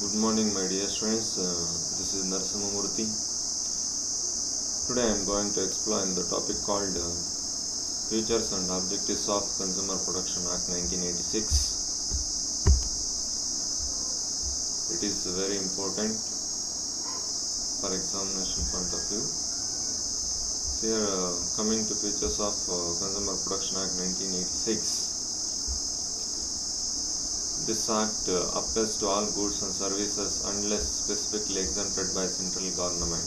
Good morning, my dear students. This is Narasimhamurthy. Today I am going to explain the topic called Features and Objectives of Consumer Protection Act 1986. It is very important for examination point of view. Here, coming to features of Consumer Protection Act 1986. This act applies to all goods and services unless specifically exempted by central government.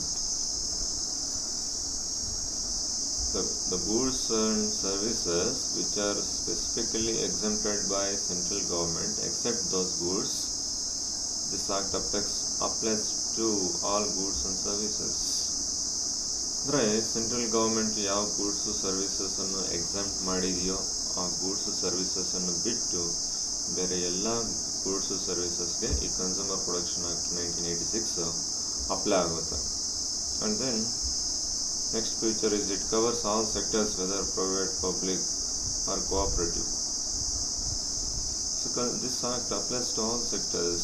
The goods and services which are specifically exempted by central government, except those goods, this act applies to all goods and services. ಅಂದರೆ central government ಯಾವ goods ಸರ್ವಿಸಸನ್ನು exempt ಮಾಡಿದೆಯೋ ಆ goods ಸರ್ವಿಸಸನ್ನು ಬಿಟ್ಟು ಬೇರೆ ಎಲ್ಲ goods ಸರ್ವಿಸಸ್ಗೆ ಈ ಕನ್ಸ್ಯೂಮರ್ ಪ್ರೊಡಕ್ಷನ್ ಆಕ್ಟ್ 1986 ಅಪ್ಲೈ ಆಗುತ್ತೆ. And then next feature is it covers all sectors whether private, public or cooperative. So this act applies to all sectors,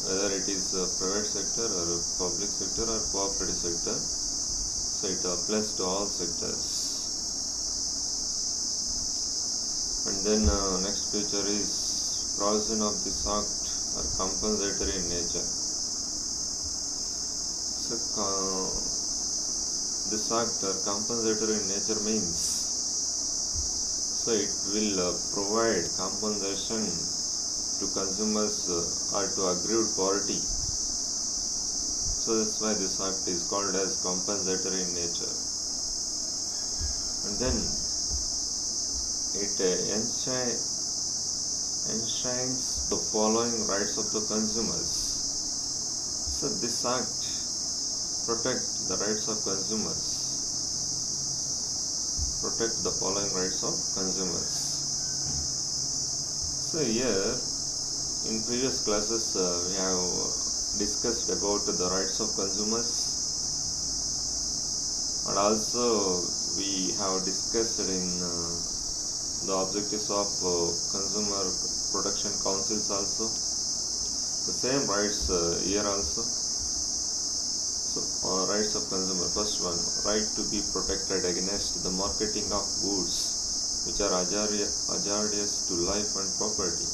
whether it is private sector or public sector or cooperative sector. So it applies to all sectors. And then next feature is provision of this act are compensatory in nature. So this act are compensatory in nature means so it will provide compensation to consumers or to aggrieved party. So that's why this act is called as compensatory in nature. And then it enshrines the following rights of the consumers. So this act protects the rights of consumers. Protect the following rights of consumers. So here in previous classes we have discussed about the rights of consumers, and also we have discussed in the objectives of consumer protection councils also the same rights here also. So rights of consumer, first one, right to be protected against the marketing of goods which are hazardous to life and property.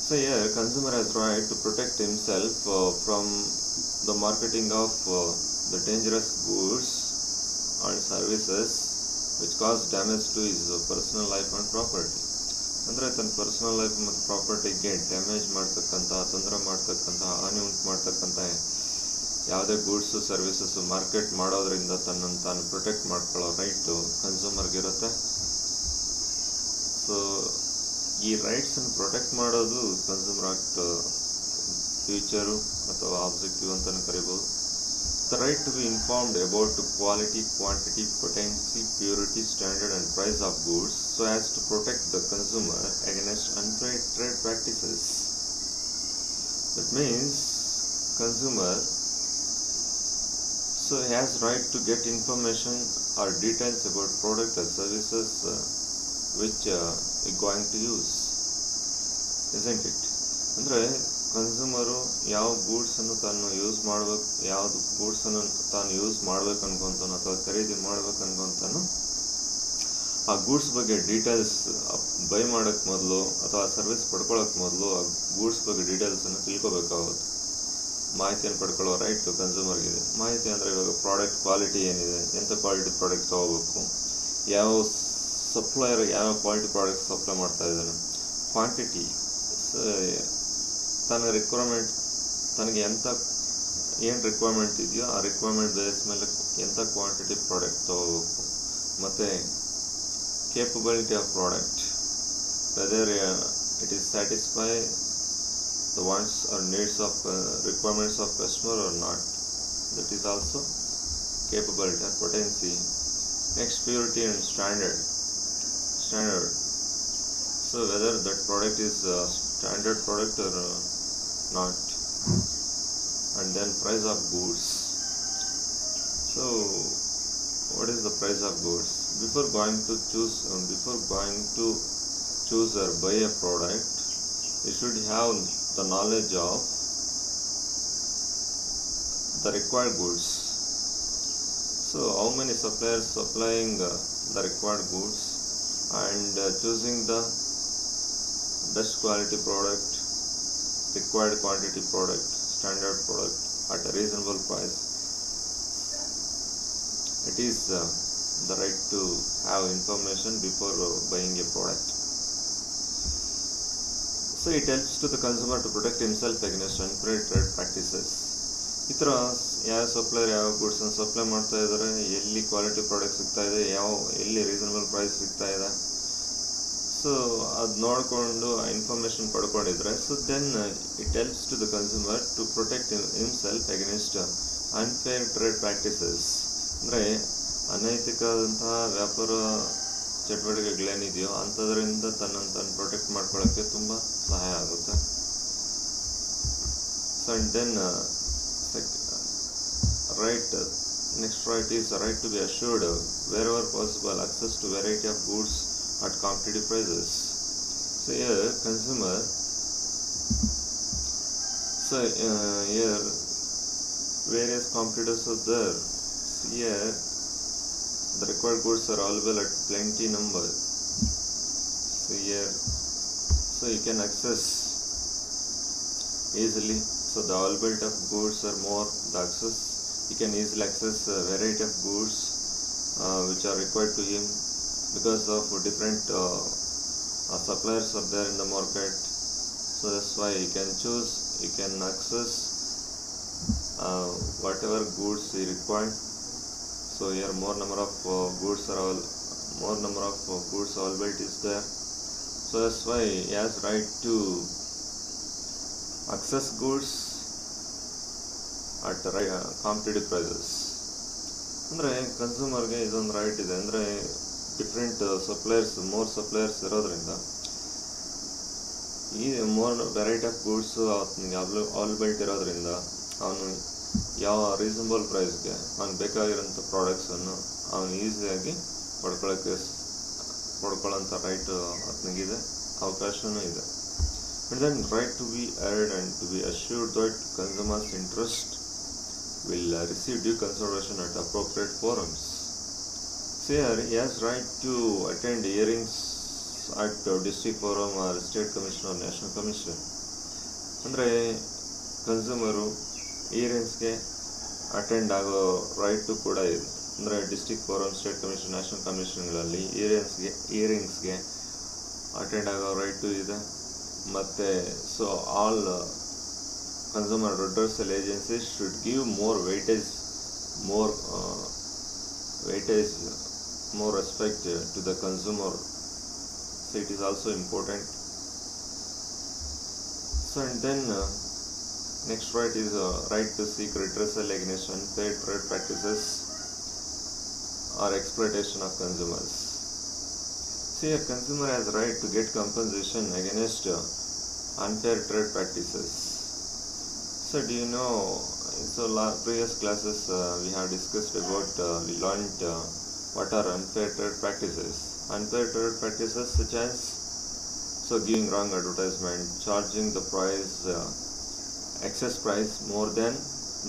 So here consumer has right to protect himself from the marketing of the dangerous goods and services which cause damage to his personal life and property. ಅಂದರೆ ತನ್ನ personal life ಮತ್ತು ಪ್ರಾಪರ್ಟಿಗೆ damage ಮಾಡ್ತಕ್ಕಂಥ, ತೊಂದರೆ ಮಾಡ್ತಕ್ಕಂಥ, ಹಾನಿ ಉಂಟು ಮಾಡ್ತಕ್ಕಂಥ ಯಾವುದೇ ಗೂಡ್ಸು ಸರ್ವಿಸಸ್ಸು ಮಾರ್ಕೆಟ್ ಮಾಡೋದ್ರಿಂದ ತನ್ನನ್ನು ತಾನು ಪ್ರೊಟೆಕ್ಟ್ ಮಾಡ್ಕೊಳ್ಳೋ ರೈಟು ಕನ್ಸ್ಯೂಮರ್ಗಿರುತ್ತೆ. ಸೊ ಈ ರೈಟ್ಸನ್ನು ಪ್ರೊಟೆಕ್ಟ್ ಮಾಡೋದು ಕನ್ಸ್ಯೂಮರ್ ಆಕ್ಟ್ ಫ್ಯೂಚರು ಅಥವಾ ಆಬ್ಜೆಕ್ಟಿವ್ ಅಂತಲೂ ಕರಿಬೋದು. The right to be informed about quality, quantity, potency, purity, standard and price of goods so as to protect the consumer against unfair trade practices. That means consumer has right to get information or details about product or services which is going to use, isn't it? ಅಂದರೆ consumer ಯಾವ ಗೂಡ್ಸನ್ನು ತಾನು use ಮಾಡಬೇಕು, ಯಾವುದು ಗೂಡ್ಸನ್ನು ತಾನು use ಮಾಡಬೇಕು ಅನ್ಕೊತಾನೋ ಅಥವಾ ಖರೀದಿ ಮಾಡಬೇಕು ಅನ್ಕೊತಾನೋ ಆ ಗೂಡ್ಸ್ ಬಗ್ಗೆ ಡೀಟೇಲ್ಸ್ ಬೈ ಮಾಡೋಕ್ಕೆ ಮೊದಲು ಅಥವಾ ಸರ್ವಿಸ್ ಪಡ್ಕೊಳ್ಳೋಕೆ ಮೊದಲು ಆ ಗೂಡ್ಸ್ ಬಗ್ಗೆ ಡೀಟೇಲ್ಸನ್ನು ತಿಳ್ಕೊಬೇಕಾಗುತ್ತೆ. ಮಾಹಿತಿಯನ್ನು ಪಡ್ಕೊಳ್ಳೋ ರೈಟ್ ಕನ್ಸ್ಯೂಮರ್ಗಿದೆ. ಮಾಹಿತಿ ಅಂದರೆ ಇವಾಗ ಪ್ರಾಡಕ್ಟ್ ಕ್ವಾಲಿಟಿ ಏನಿದೆ, ಎಂಥ ಕ್ವಾಲಿಟಿ ಪ್ರಾಡಕ್ಟ್ ತೊಗೋಬೇಕು, ಯಾವ ಸಪ್ಲೈಯರ್ ಯಾವ ಕ್ವಾಲಿಟಿ ಪ್ರಾಡಕ್ಟ್ ಸಪ್ಲೈ ಮಾಡ್ತಾ ಇದ್ದಾನೆ, ಕ್ವಾಂಟಿಟಿ, ತನ್ನ ರಿಕ್ವೈರ್ಮೆಂಟ್, ತನಗೆ ಏನು ರಿಕ್ವೈರ್ಮೆಂಟ್ ಇದೆಯೋ ಆ ರಿಕ್ವೈರ್ಮೆಂಟ್ ಬೇಸ್ ಮೇಲೆ ಎಂಥ ಕ್ವಾಂಟಿಟಿ ಪ್ರಾಡಕ್ಟ್ ತೊಗೋಬೇಕು, ಮತ್ತು capability of product, whether it is satisfy the wants or needs of requirements of customer or not, that is also capability or potency. Next purity and standard. So whether that product is standard product or not. And then price of goods. So what is the price of goods? Before going to choose or buy a product, he should have the knowledge of the required goods. So how many suppliers supplying the required goods and choosing the best quality product, required quantity product, standard product at a reasonable price. It is the right to have information before buying a product. So it helps to the consumer to protect himself against unfair trade practices. ಈ ಥರ ಯಾವ supplier ಯಾವ ಗೂಡ್ಸನ್ನು supply ಮಾಡ್ತಾ ಇದ್ದಾರೆ, ಎಲ್ಲಿ quality product ಸಿಗ್ತಾ ಇದೆ, ಎಲ್ಲಿ ರೀಸನಬಲ್ ಪ್ರೈಸ್ ಸಿಗ್ತಾ ಇದೆ, ಸೊ ಅದು ನೋಡಿಕೊಂಡು ಇನ್ಫಾರ್ಮೇಷನ್ ಪಡ್ಕೊಂಡಿದ್ರೆ, so then it helps to the consumer to protect himself against unfair trade practices. ಅಂದರೆ ಅನೈತಿಕವಾದಂತಹ ವ್ಯಾಪಾರ ಚಟುವಟಿಕೆಗಳೇನಿದೆಯೋ ಅಂಥದ್ರಿಂದ ತನ್ನನ್ನು ತಾನು ಪ್ರೊಟೆಕ್ಟ್ ಮಾಡ್ಕೊಳ್ಳೋಕ್ಕೆ ತುಂಬ ಸಹಾಯ ಆಗುತ್ತೆ. So and then next right is the right to be assured wherever possible access to variety of goods at competitive prices. So here consumer, here various competitors are there. So here the required goods are available at plenty number. So here, so you can access easily. So the availability of goods are more, the access, you can easily access a variety of goods which are required to him because of different suppliers are there in the market. So that's why you can choose, you can access whatever goods he required. So here more number of goods availability is there. So that's why he has right to access goods at competitive prices. ಅಂದರೆ ಕನ್ಸ್ಯೂಮರ್ಗೆ ಇದೊಂದು right ಇದೆ. ಅಂದರೆ different more suppliers ಇರೋದ್ರಿಂದ ಈ more variety of goods ಅವನಿಗೆ availability ಇರೋದ್ರಿಂದ ಅವನು ಯಾವ ರೀಸನಬಲ್ ಪ್ರೈಸ್ಗೆ ಅವ್ನಿಗೆ ಬೇಕಾಗಿರೋಂಥ ಪ್ರಾಡಕ್ಟ್ಸನ್ನು ಅವನು ಈಸಿಯಾಗಿ ಪಡ್ಕೊಳ್ಳೋಂಥ ರೈಟ್ ಆತನಿಗಿದೆ, ಅವಕಾಶವೂ ಇದೆ. And then right to be heard and to be assured that consumers' interest will receive due consideration at appropriate forums. So here he has right to attend hearings at district forum or state commission or national commission. ಅಂದರೆ consumer ಹಿಯರಿಂಗ್ಸ್ಗೆ attend ಆಗೋ right ಕೂಡ ಇದೆ. ಅಂದರೆ district forum, state commission, national ಕಮಿಷನ್ಗಳಲ್ಲಿ ಹಿಯರಿಂಗ್ಸ್ಗೆ attend ಆಗೋ right ಇದೆ. ಮತ್ತು so all consumer redressal agencies should give more respect to the consumer. So it is also important. So and then next right is right to seek redressal against unfair trade practices or exploitation of consumers. See, a consumer has right to get compensation against unfair trade practices. So do you know, so previous classes we have discussed about, we learned what are unfair trade practices. Unfair trade practices such as, so giving wrong advertisement, charging the price, excess price more than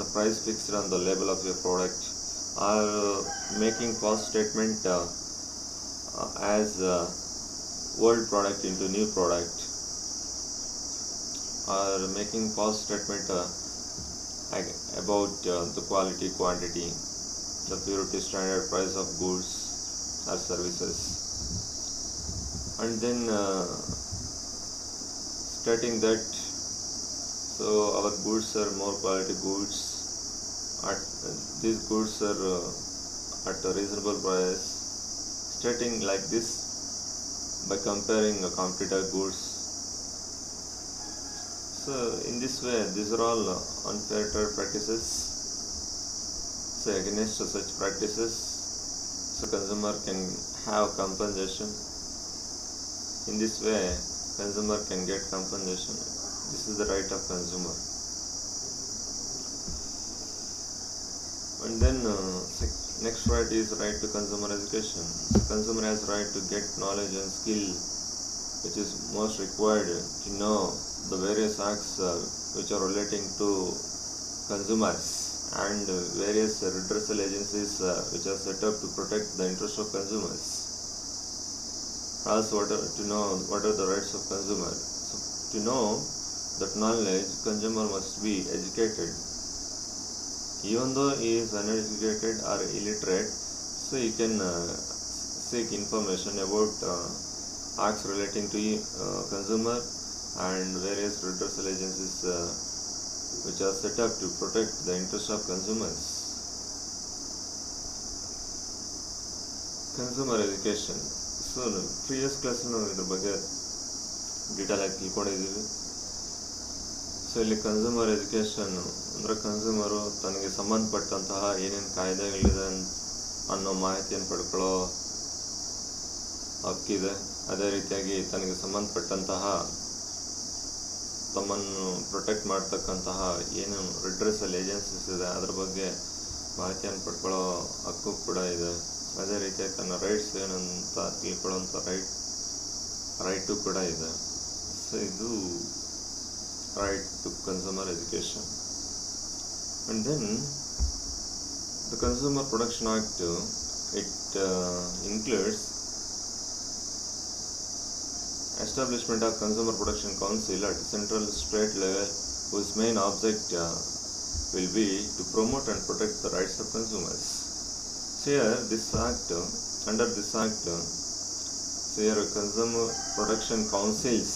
the price fixed on the label of your product, or making false statement as old product into new product, or making false statement about the quality, quantity, the purity, standard price of goods or services, and then stating that so our goods are more quality goods, these goods are at a reasonable price, stating like this by comparing competitor goods. So in this way, these are all unfair trade practices. So against such practices, so consumer can have compensation. In this way, consumer can get compensation. This is the right of consumer. And then next right is right to consumer education. So consumer has right to get knowledge and skill which is most required to know the various acts which are relating to consumers and various redressal agencies which are set up to protect the interest of consumers. Also, to know what are the rights of consumer. So, to know that knowledge, consumer must be educated. Even though he is uneducated or illiterate, so he can seek information about acts relating to consumer and various redressal agencies which are set up to protect the interest of consumers. Consumer education. So previous class ನಾವು ಇದ್ರ ಬಗ್ಗೆ detail ಆಗಿ ತಿಳ್ಕೊಂಡಿದ್ದೀವಿ. So ಇಲ್ಲಿ consumer education ಅಂದರೆ consumer ತನಗೆ ಸಂಬಂಧಪಟ್ಟಂತಹ ಏನೇನು ಕಾಯ್ದೆಗಳಿದೆ ಅನ್ನೋ ಮಾಹಿತಿಯನ್ನು ಪಡ್ಕೊಳ್ಳೋ ಹಕ್ಕಿದೆ. ಅದೇ ರೀತಿಯಾಗಿ ತನಗೆ ಸಂಬಂಧಪಟ್ಟಂತಹ ತಮ್ಮನ್ನು ಪ್ರೊಟೆಕ್ಟ್ ಮಾಡ್ತಕ್ಕಂತಹ ಏನು ರಿಡ್ರೆಸಲ್ ಏಜೆನ್ಸೀಸ್ ಇದೆ ಅದರ ಬಗ್ಗೆ ಮಾಹಿತಿಯನ್ನು ಪಡ್ಕೊಳ್ಳೋ ಹಕ್ಕು ಕೂಡ ಇದೆ. ಅದೇ ರೀತಿಯಾಗಿ ತನ್ನ ರೈಟ್ಸ್ ಏನಂತ ತಿಳ್ಕೊಳ್ಳೋಂಥ ರೈಟು ಕೂಡ ಇದೆ. ಸೊ ಇದು right to consumer education. And then the consumer protection act it includes establishment of Consumer Protection Council at central state level, whose main object will be to promote and protect the rights of consumers. So here this act, under this act, so here Consumer Protection Councils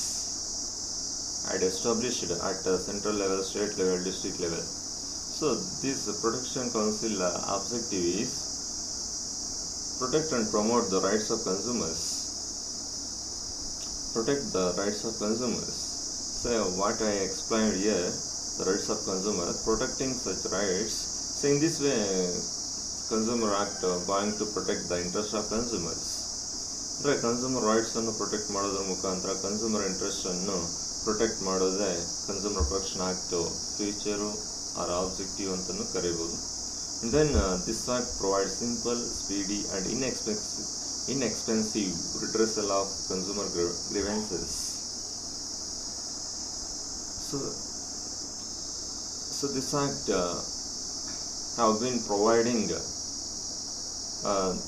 had established at central level, state level, district level. So this Protection Council objective is protect and promote the rights of consumers. Protect the rights of consumers. So what I explained here, the rights of consumers, protecting such rights. So in this way, Consumer Act going to protect the interest of consumers. ಅಂದರೆ consumer ರೈಟ್ಸನ್ನು protect ಮಾಡೋದ್ರ ಮುಖಾಂತರ consumer ಇಂಟ್ರೆಸ್ಟನ್ನು protect ಮಾಡೋದೇ consumer protection act feature or objective ಅಂತಲೂ ಕರಿಬೋದು. Then this act provide simple, speedy and inexpensive redressal of consumer grievances. So this act have been providing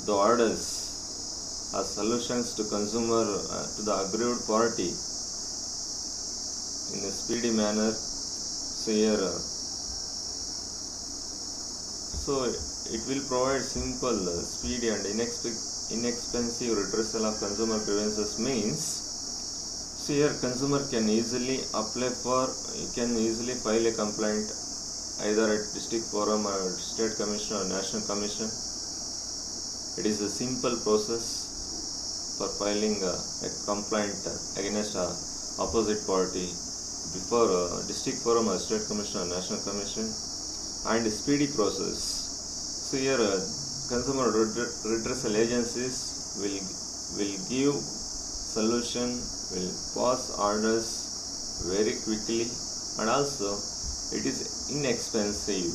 the orders as solutions to consumer to the aggrieved party in a speedy manner. So here so it will provide simple, speedy and inexpensive redressal of consumer grievances means, so here consumer can easily file a complaint either at district forum or state commission or national commission. It is a simple process for filing a complaint against a opposite party before district forum or state commission or national commission, and a speedy process. So here consumer redressal agencies will give solution, will pass orders very quickly, and also it is inexpensive.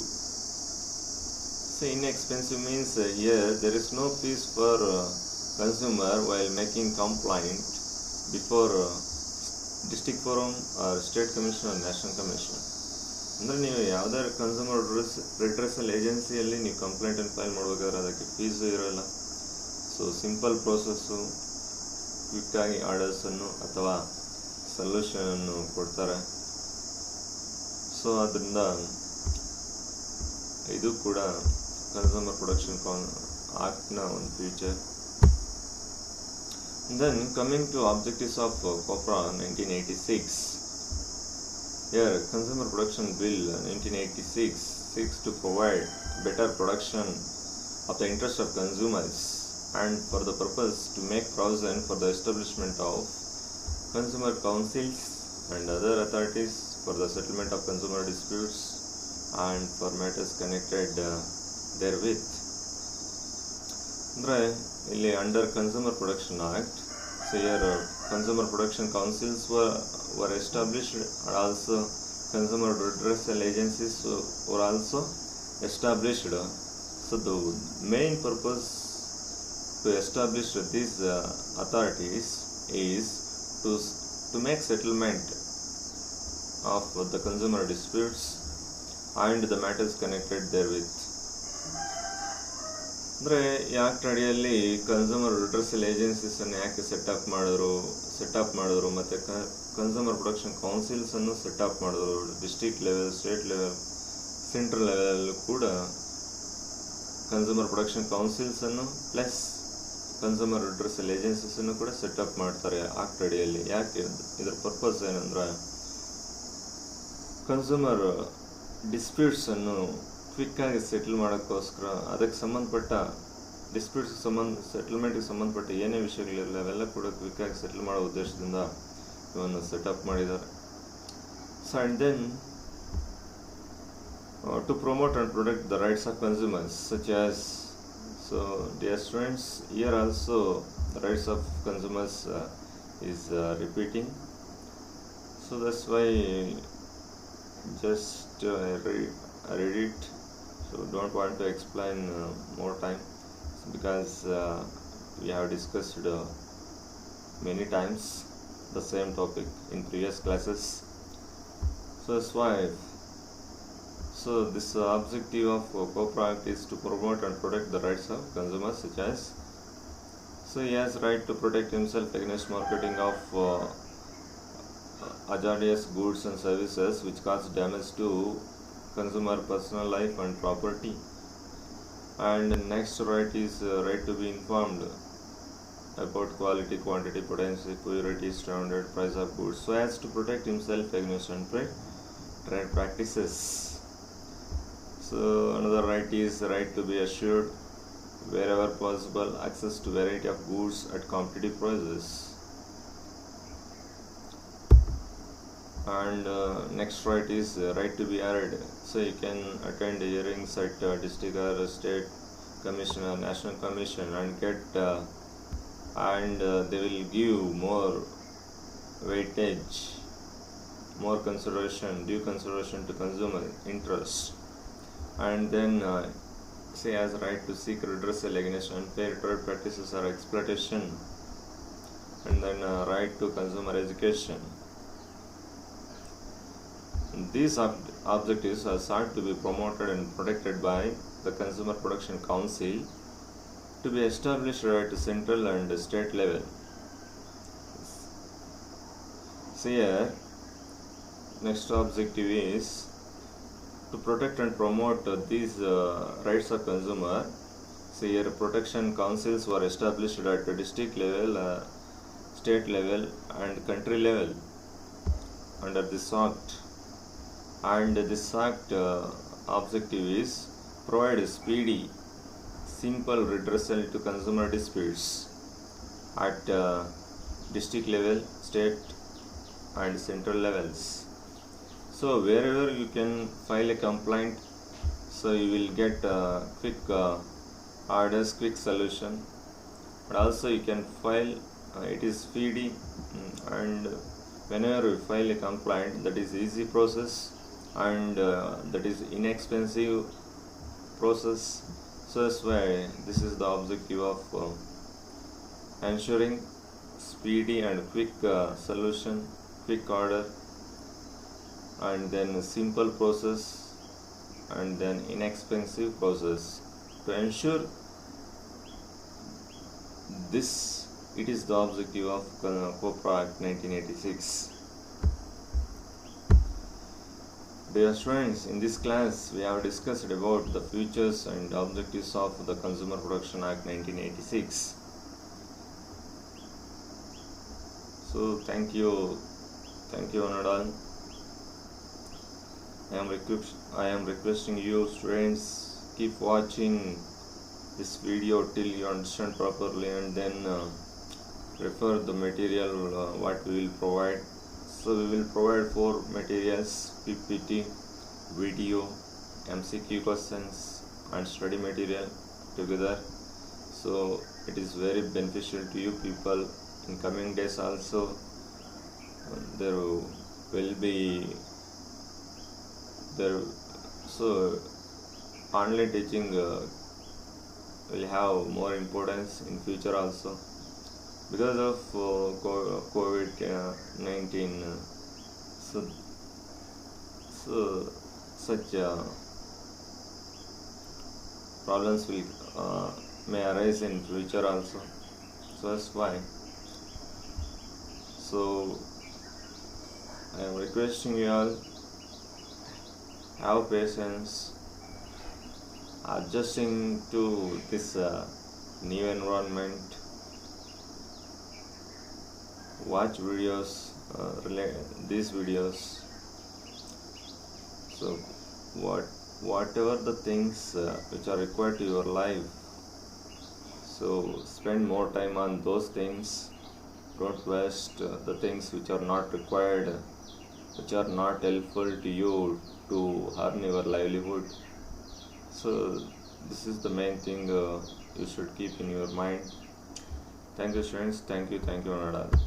So inexpensive means here there is no fees for consumer while making complaint before district forum or state commission or national commission. ಅಂದರೆ ನೀವು ಯಾವುದಾದ್ರು consumer redressal ಏಜೆನ್ಸಿಯಲ್ಲಿ ನೀವು ಕಂಪ್ಲೇಂಟನ್ನು file ಮಾಡಬೇಕಾದ್ರೆ ಅದಕ್ಕೆ fees ಇರೋಲ್ಲ. So simple process, ಕ್ವಿಕ್ಕಾಗಿ ಆರ್ಡರ್ಸನ್ನು ಅಥವಾ ಸೊಲ್ಯೂಷನನ್ನು ಕೊಡ್ತಾರೆ. So ಅದರಿಂದ ಇದು ಕೂಡ ಕನ್ಸ್ಯೂಮರ್ ಪ್ರೊಟೆಕ್ಷನ್ ಆಕ್ಟ್ನ ಒಂದು feature. Then coming to objectives of COPRA 1986. Here, Consumer Protection Bill 1986 seeks to provide better protection of the interest of consumers, and for the purpose to make provision for the establishment of consumer councils and other authorities for the settlement of consumer disputes and for matters connected therewith. ಅಂದರೆ ಇಲ್ಲಿ under consumer protection act, so here consumer protection councils were established, and also consumer redressal agencies were also established. So the main purpose to establish these authorities is to make settlement of the consumer disputes and the matters connected therewith. ಅಂದರೆ ಈ act ಅಡಿಯಲ್ಲಿ consumer redressal ಏಜೆನ್ಸೀಸನ್ನು ಯಾಕೆ setup ಮಾಡಿದ್ರು ಮತ್ತು consumer protection ಕೌನ್ಸಿಲ್ಸನ್ನು setup ಮಾಡಿದ್ರು. District level, state level, central level ಕೂಡ consumer protection ಕೌನ್ಸಿಲ್ಸನ್ನು ಪ್ಲಸ್ ಕನ್ಸ್ಯೂಮರ್ ರಿಡ್ರೆಸಲ್ ಏಜೆನ್ಸೀಸನ್ನು ಕೂಡ ಸೆಟಪ್ ಮಾಡ್ತಾರೆ ಆಕ್ಟ್ ಅಡಿಯಲ್ಲಿ. ಯಾಕೆ? ಇದರ ಪರ್ಪಸ್ ಏನಂದ್ರೆ ಕನ್ಸ್ಯೂಮರ್ ಡಿಸ್ಪ್ಯೂಟ್ಸನ್ನು ಕ್ವಿಕ್ಕಾಗಿ ಸೆಟಲ್ ಮಾಡೋಕ್ಕೋಸ್ಕರ ಅದಕ್ಕೆ ಸಂಬಂಧಪಟ್ಟ ಸೆಟಲ್ಮೆಂಟ್ಗೆ ಸಂಬಂಧಪಟ್ಟ ಏನೇ ವಿಷಯಗಳಿರಲಿ ಅವೆಲ್ಲ ಕೂಡ ಕ್ವಿಕ್ಕಾಗಿ ಸೆಟಲ್ ಮಾಡೋ ಉದ್ದೇಶದಿಂದ ಇವನ್ನು ಸೆಟಪ್ ಮಾಡಿದ್ದಾರೆ. So and then to promote and protect the rights of consumers, such as, so dear students, here also the rights of consumers is repeating, so that's why just I read it, so don't want to explain more time, because we have discussed many times the same topic in previous classes, so that's why. So this objective of COPRA Act is to promote and protect the rights of consumers, such as, so he has right to protect himself against marketing of hazardous goods and services which cause damage to consumer personal life and property. And next right is right to be informed about quality, quantity, potency, purity, standard, price of goods, so as to protect himself against unfair trade practices. So another right is the right to be assured wherever possible access to variety of goods at competitive prices. And next right is right to be heard, so you can attend hearings at district or state commission or national commission and get and they will give more weightage, more consideration, due consideration to consumer interest. And then say has a right to seek redressal against unfair trade practices or exploitation, and then right to consumer education. These objectives are sought to be promoted and protected by the Consumer Protection Council to be established at central and state level. So here next objective is to protect and promote these rights of consumer. So here protection councils were established at the district level, state level and country level under this act. And this act objective is provide speedy, simple redressal to consumer disputes at district level, state and central levels. So wherever you can file a complaint, so you will get quick orders, quick solution, but also you can file, it is speedy, and whenever you file a complaint, that is easy process and that is inexpensive process. So that's why this is the objective of ensuring speedy and quick solution, quick order, and then a simple process and then inexpensive process. To ensure this, it is the objective of COPRA Act 1986. Dear students, in this class we have discussed about the features and objectives of the Consumer Protection Act 1986. So thank you one and all. I am requesting you students, keep watching this video till you understand properly, and then refer the material what we will provide. So we will provide 4 materials: PPT, video, MCQ questions and study material together. So it is very beneficial to you people. In coming days also there will be so online teaching will have more importance in future also. because of COVID-19. So, such problems will may arise in future also. So that's why. So I am requesting you all, have patience adjusting to this new environment. Watch videos, these videos. So whatever the things which are required to your life, so spend more time on those things. Don't waste the things which are not required, which are not helpful to you to earn your livelihood. So this is the main thing you should keep in your mind. Thank you, students. Thank you, Anadal.